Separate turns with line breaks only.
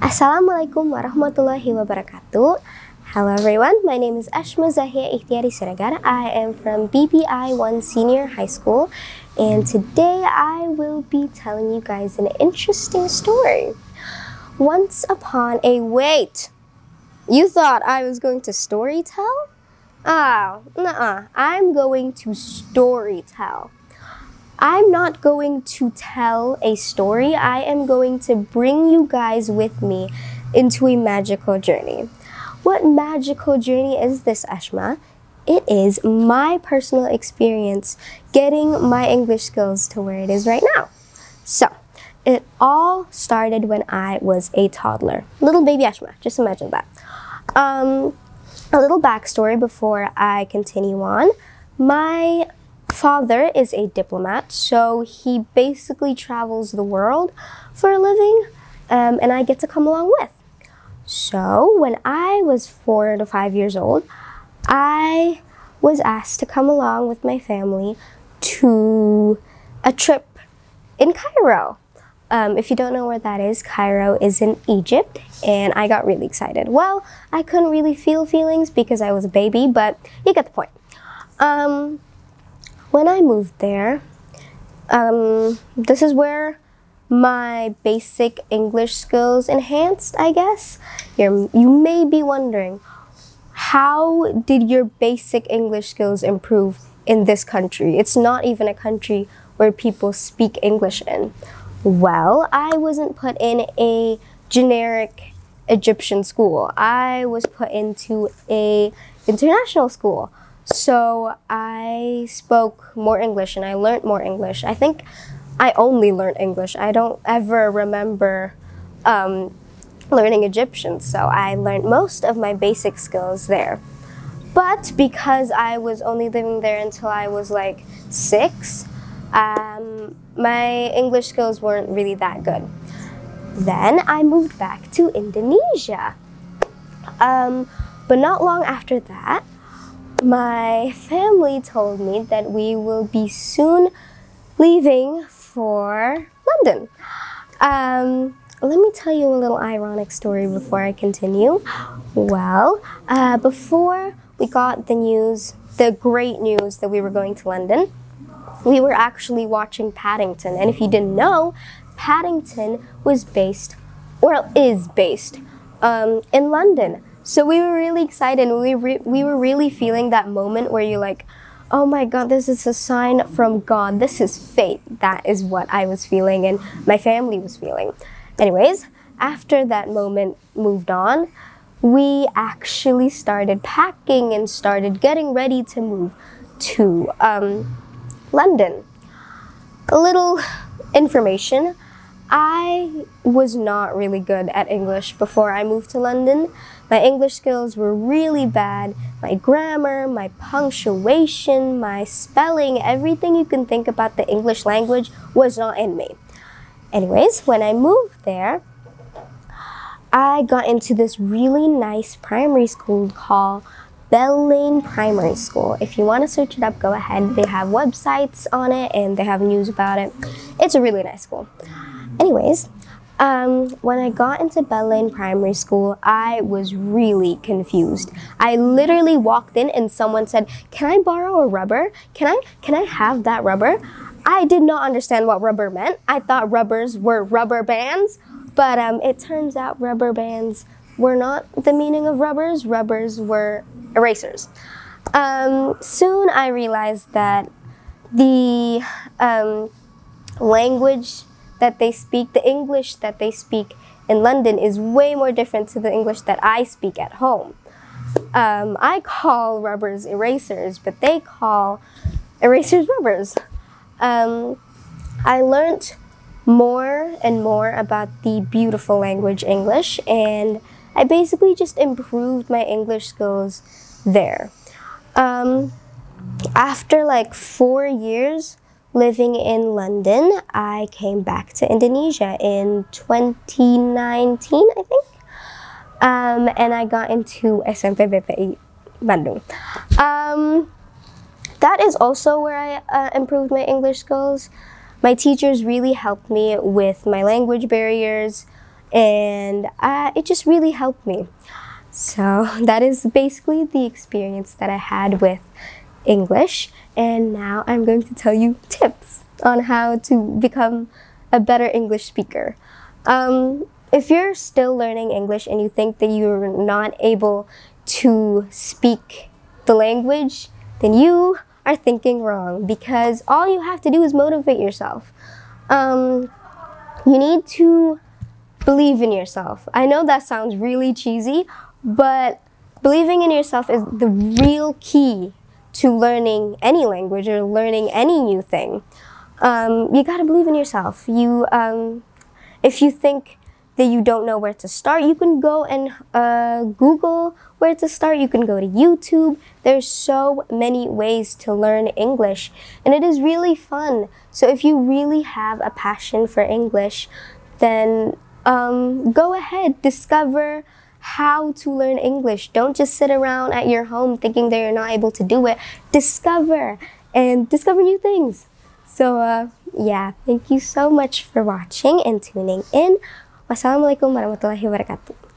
Assalamualaikum warahmatullahi wabarakatuh. Hello everyone, my name is Eshma, Zaheya, Ikhtiari, Siregar. I am from BPI 1 Senior High School, and today I will be telling you guys an interesting story. Once upon a wait, you thought I was going to story tell? I'm going to story tell. I'm not going to tell a story. I am going to bring you guys with me into a magical journey. What magical journey is this, Eshma? It is my personal experience getting my English skills to where it is right now. So, it all started when I was a toddler. Little baby Eshma, just imagine that. A little backstory before I continue on. My father is a diplomat, so he basically travels the world for a living, and I get to come along with. So when I was 4 to 5 years old, I was asked to come along with my family to a trip in Cairo. If you don't know where that is, Cairo is in Egypt, and I got really excited. Well, I couldn't really feel feelings because I was a baby, but you get the point. When I moved there, this is where my basic English skills enhanced, I guess. You may be wondering, how did your basic English skills improve in this country? It's not even a country where people speak English in. Well, I wasn't put in a generic Egyptian school. I was put into a international school. So I spoke more English and I learned more English. I think I only learned English. I don't ever remember learning Egyptian, so I learned most of my basic skills there. But because I was only living there until I was like 6, my English skills weren't really that good. Then I moved back to Indonesia. But not long after that, my family told me that we will be soon leaving for London. Let me tell you a little ironic story before I continue. Well, before we got the great news that we were going to London, we were actually watching Paddington. And if you didn't know, Paddington was based, or is based, in London. So we were really excited, and we were really feeling that moment where you're like, oh my God, this is a sign from God. This is fate. That is what I was feeling and my family was feeling. Anyways, after that moment moved on, we actually started packing and started getting ready to move to London. A little information. I was not really good at English before I moved to London. My English skills were really bad. My grammar, my punctuation, my spelling, everything you can think about the English language was not in me. Anyways, when I moved there, I got into this really nice primary school called Bell Lane Primary School. If you want to search it up, go ahead. They have websites on it and they have news about it. It's a really nice school. Anyways, when I got into Bell Lane Primary School, I was really confused. I literally walked in and someone said, "Can I borrow a rubber? Can I have that rubber?" I did not understand what rubber meant. I thought rubbers were rubber bands, but it turns out rubber bands were not the meaning of rubbers. Rubbers were erasers. Soon I realized that the language that they speak, the English that they speak in London is way more different to the English that I speak at home. I call rubbers erasers, but they call erasers rubbers. I learned more and more about the beautiful language English, and I basically just improved my English skills there. After like 4 years living in London, I came back to Indonesia in 2019, I think. And I got into Sma Bpi, Bandung. That is also where I improved my English skills. My teachers really helped me with my language barriers, and it just really helped me. So that is basically the experience that I had with English, and now I'm going to tell you tips on how to become a better English speaker. If you're still learning English and you think that you're not able to speak the language, then you are thinking wrong, because all you have to do is motivate yourself. You need to believe in yourself. I know that sounds really cheesy, but believing in yourself is the real key to learning any language or learning any new thing. You gotta believe in yourself. If you think that you don't know where to start, you can go and Google where to start. You can go to YouTube. There's so many ways to learn English, and it is really fun. So if you really have a passion for English, then go ahead, discover how to learn English. Don't just sit around at your home thinking that you're not able to do it. Discover new things. So yeah, thank you so much for watching and tuning in. Wassalamualaikum warahmatullahi wabarakatuh.